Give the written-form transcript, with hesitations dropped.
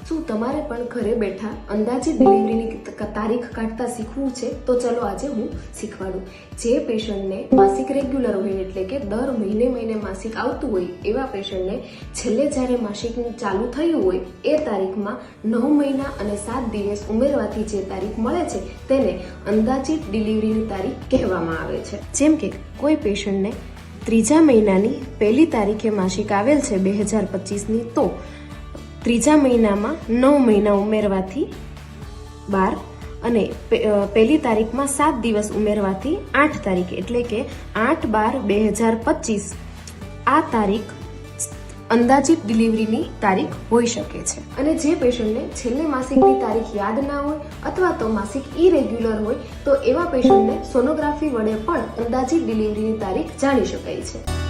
શું તમારે પણ ઘરે બેઠા અંદાજિત ડિલિવરીની તારીખ કાઢતા શીખવું છે? તો ચલો આજે હું શીખવાડું. જે પેશન્ટને માસિક રેગ્યુલર હોય એટલે કે દર મહિને માસિક આવતું હોય એવા પેશન્ટને છેલ્લે જ્યારે માસિક ચાલુ થયું હોય એ તારીખમાં 9 મહિના અને 7 દિવસ ઉમેરવાથી જે તારીખ મળે છે તેને અંદાજિત ડિલિવરીની તારીખ કહેવામાં આવે છે. જેમ કે કોઈ પેશન્ટને ત્રીજા મહિનાની પહેલી તારીખે માસિક આવેલ છે 2025ની, તો ત્રીજા મહિનામાં 9 મહિના ઉમેરવાથી 12 અને પહેલી તારીખમાં 7 દિવસ ઉમેરવાથી 8 તારીખ એટલે કે 8/12/2025 આ તારીખ અંદાજિત ડિલિવરીની તારીખ હોઈ શકે છે. અને જે પેશન્ટને છેલ્લે માસિકની તારીખ યાદ ના હોય અથવા તો માસિક ઇરેગ્યુલર હોય તો એવા પેશન્ટને સોનોગ્રાફી વડે પણ અંદાજિત ડિલિવરીની તારીખ જાણી શકાય છે.